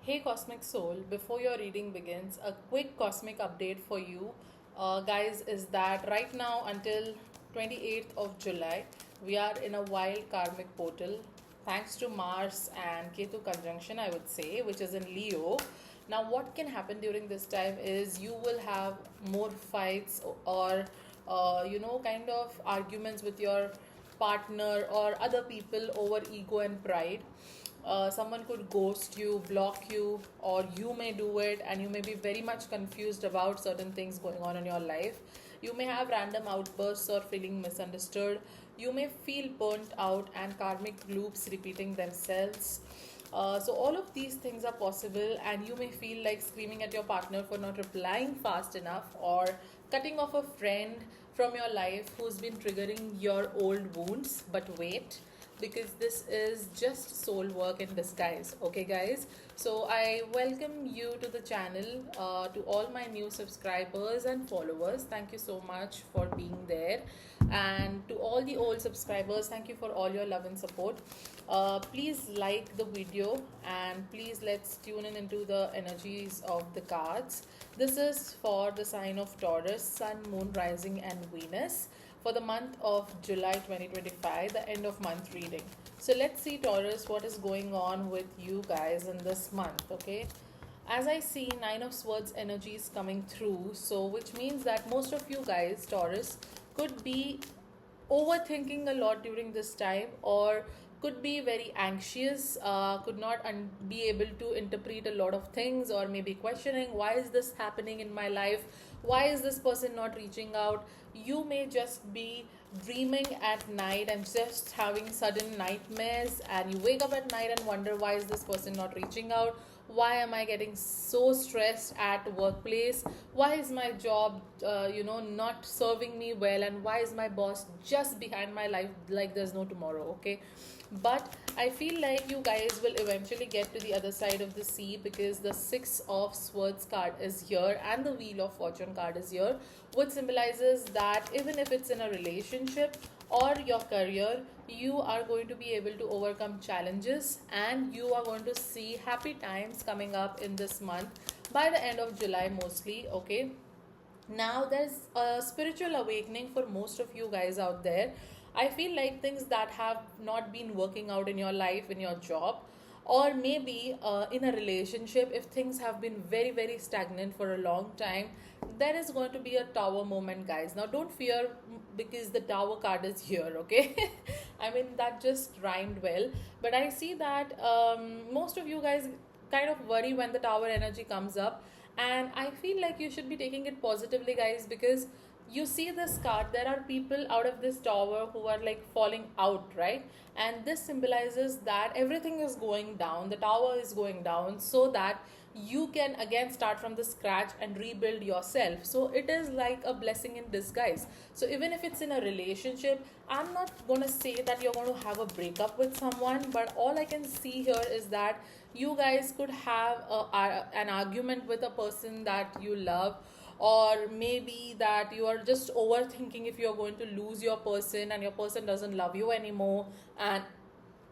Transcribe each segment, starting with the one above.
Hey Cosmic Soul, before your reading begins, a quick cosmic update for you, guys, is that right now until 28th of July, we are in a wild karmic portal thanks to Mars and Ketu conjunction, I would say, which is in Leo. Now, what can happen during this time is you will have more fights or, kind of arguments with your partner or other people over ego and pride. Someone could ghost you, block you, or you may do it, and you may be very much confused about certain things going on in your life. You may have random outbursts or feeling misunderstood. You may feel burnt out and karmic loops repeating themselves. So, all of these things are possible, and you may feel like screaming at your partner for not replying fast enough or cutting off a friend from your life who's been triggering your old wounds. But wait, because this is just soul work in disguise. Okay, guys? So, I welcome you to the channel, to all my new subscribers and followers. Thank you so much for being there. And to all the old subscribers, thank you for all your love and support. Please like the video and please let's tune in into the energies of the cards. This is for the sign of Taurus, Sun, Moon, Rising, and Venus for the month of July 2025, the end of month reading. So let's see, Taurus, what is going on with you guys in this month, okay? As I see Nine of Swords energies coming through, so which means that most of you guys, Taurus, could be overthinking a lot during this time or could be very anxious, could not be able to interpret a lot of things, or maybe questioning why is this happening in my life, why is this person not reaching out. You may just be dreaming at night and just having sudden nightmares, and you wake up at night and wonder why is this person not reaching out, why am I getting so stressed at workplace, why is my job not serving me well, and why is my boss just behind my life like there's no tomorrow. Okay, but I feel like you guys will eventually get to the other side of the sea, because the Six of Swords card is here and the Wheel of Fortune card is here, which symbolizes that even if it's in a relationship or your career, you are going to be able to overcome challenges and you are going to see happy times coming up in this month by the end of July mostly. Okay, now there's a spiritual awakening for most of you guys out there. I feel like things that have not been working out in your life, in your job, or maybe in a relationship, if things have been very very stagnant for a long time, there is going to be a tower moment, guys. Now don't fear, because the tower card is here. Okay, I mean that just rhymed well, but I see that most of you guys kind of worry when the tower energy comes up, and I feel like you should be taking it positively, guys, because you see this card, there are people out of this tower who are like falling out, right? And this symbolizes that everything is going down, the tower is going down, so that you can again start from the scratch and rebuild yourself. So it is like a blessing in disguise. So even if it's in a relationship, I'm not gonna say that you're going to have a breakup with someone, but all I can see here is that you guys could have an argument with a person that you love, or maybe that you are just overthinking if you're going to lose your person and your person doesn't love you anymore. And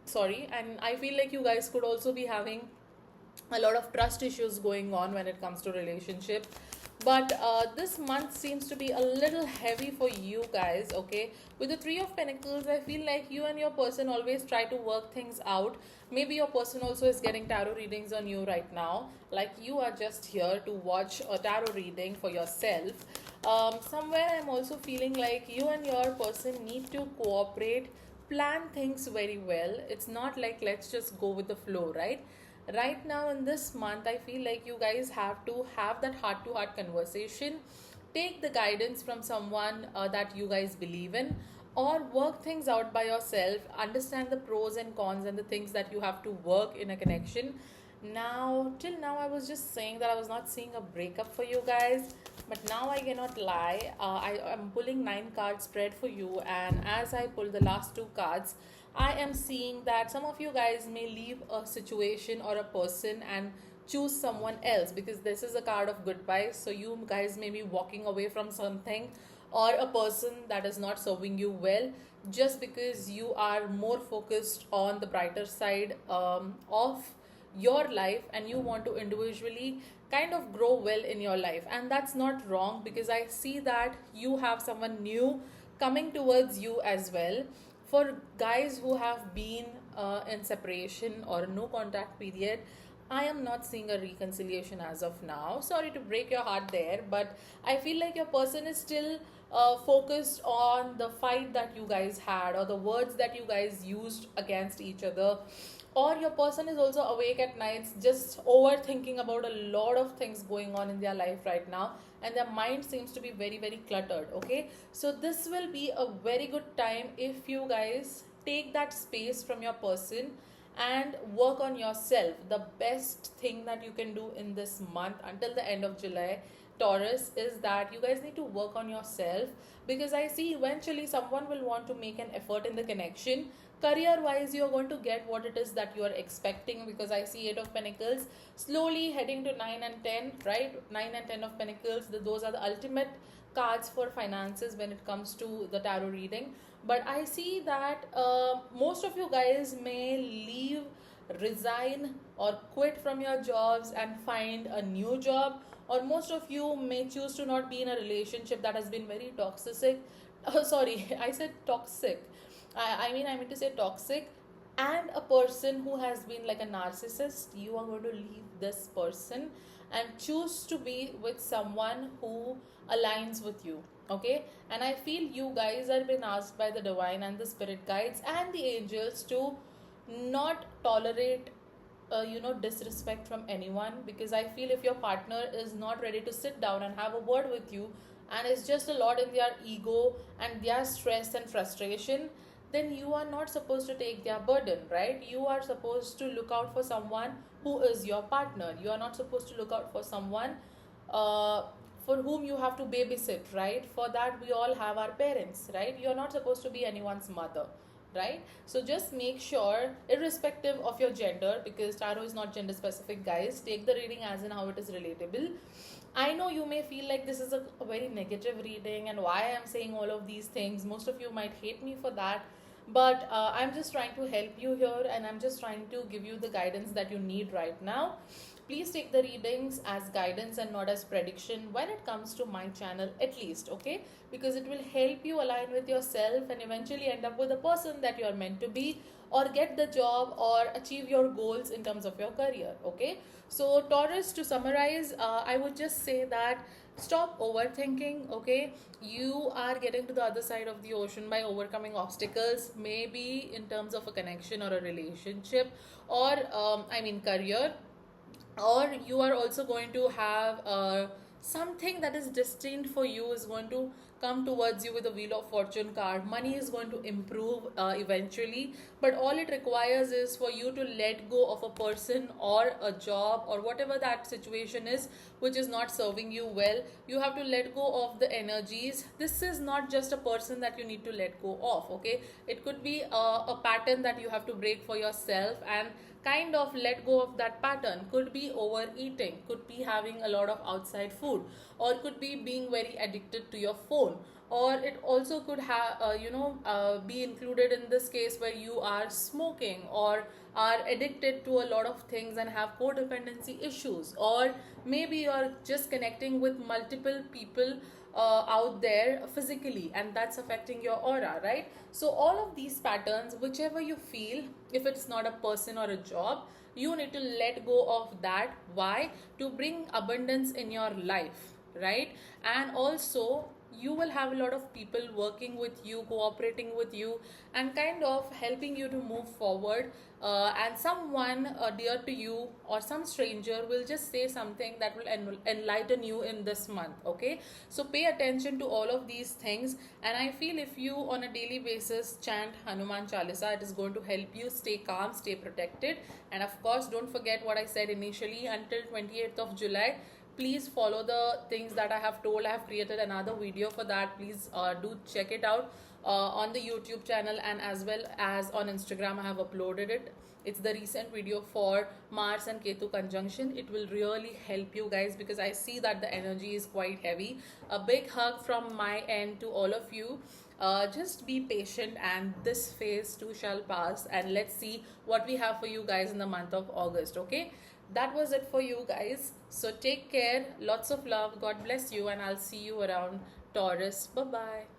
sorry, and I feel like you guys could also be having a lot of trust issues going on when it comes to relationship. But this month seems to be a little heavy for you guys. Okay, with the Three of Pentacles, I feel like you and your person always try to work things out. Maybe your person also is getting tarot readings on you right now, like you are just here to watch a tarot reading for yourself. Somewhere I'm also feeling like you and your person need to cooperate, plan things very well. It's not like let's just go with the flow, right? Right now in this month, I feel like you guys have to have that heart to heart conversation, take the guidance from someone that you guys believe in, or work things out by yourself, understand the pros and cons and the things that you have to work in a connection. Now till now I was just saying that I was not seeing a breakup for you guys, but now I cannot lie. I am pulling 9 card spread for you, and as I pull the last 2 cards, I am seeing that some of you guys may leave a situation or a person and choose someone else, because this is a card of goodbye. So you guys may be walking away from something or a person that is not serving you well, just because you are more focused on the brighter side of your life and you want to individually kind of grow well in your life. And that's not wrong, because I see that you have someone new coming towards you as well. For guys who have been in separation or no contact period, I am not seeing a reconciliation as of now. Sorry to break your heart there, but I feel like your person is still focused on the fight that you guys had, or the words that you guys used against each other. Or your person is also awake at nights just overthinking about a lot of things going on in their life right now, and their mind seems to be very, very cluttered. Okay, so this will be a very good time if you guys take that space from your person and work on yourself. The best thing that you can do in this month until the end of July, Taurus, is that you guys need to work on yourself, because I see eventually someone will want to make an effort in the connection. Career wise, you're going to get what it is that you are expecting, because I see 8 of Pentacles slowly heading to 9 and 10, right? 9 and 10 of Pentacles, those are the ultimate cards for finances when it comes to the tarot reading. But I see that most of you guys may leave, resign, or quit from your jobs and find a new job, or most of you may choose to not be in a relationship that has been very toxic. Oh, sorry, I said toxic. I mean to say toxic. And a person who has been like a narcissist, you are going to leave this person and choose to be with someone who aligns with you. Okay, and I feel you guys are being asked by the divine and the spirit guides and the angels to not tolerate disrespect from anyone, because I feel if your partner is not ready to sit down and have a word with you, and it's just a lot in their ego and their stress and frustration, then you are not supposed to take their burden, right? You are supposed to look out for someone who is your partner. You are not supposed to look out for someone uh, for whom you have to babysit, right? For that we all have our parents, right? You're not supposed to be anyone's mother, right? So just make sure, irrespective of your gender, because tarot is not gender specific, guys, take the reading as in how it is relatable. I know you may feel like this is a very negative reading, and why I'm saying all of these things. Most of you might hate me for that, but I'm just trying to help you here, and I'm just trying to give you the guidance that you need right now. Please take the readings as guidance and not as prediction when it comes to my channel, at least, okay? Because it will help you align with yourself and eventually end up with the person that you are meant to be, or get the job, or achieve your goals in terms of your career. Okay, so Taurus, to summarize, I would just say that stop overthinking. Okay, you are getting to the other side of the ocean by overcoming obstacles, maybe in terms of a connection or a relationship, or career, or you are also going to have something that is destined for you is going to come towards you with a wheel of fortune card. Money is going to improve eventually, but all it requires is for you to let go of a person or a job or whatever that situation is which is not serving you well. You have to let go of the energies. This is not just a person that you need to let go of. Okay, it could be a pattern that you have to break for yourself and kind of let go of that pattern. Could be overeating, could be having a lot of outside food, or could be being very addicted to your phone, or it also could have be included in this case where you are smoking or are addicted to a lot of things and have codependency issues, or maybe you're just connecting with multiple people out there physically, and that's affecting your aura, right? So all of these patterns, whichever you feel, if it's not a person or a job, you need to let go of that. Why? To bring abundance in your life, right? And also you will have a lot of people working with you, cooperating with you, and kind of helping you to move forward. And someone dear to you or some stranger will just say something that will enlighten you in this month. Okay, so pay attention to all of these things, and I feel if you on a daily basis chant Hanuman Chalisa, it is going to help you stay calm, stay protected. And of course, don't forget what I said initially, until 28th of July, please follow the things that I have told. I have created another video for that. Please do check it out on the YouTube channel, and as well as on Instagram I have uploaded it. It's the recent video for Mars and Ketu conjunction. It will really help you guys, because I see that the energy is quite heavy. A big hug from my end to all of you. Just be patient, and this phase too shall pass. And let's see what we have for you guys in the month of August. Okay, that was it for you guys. So take care, lots of love, God bless you, and I'll see you around Taurus. Bye bye.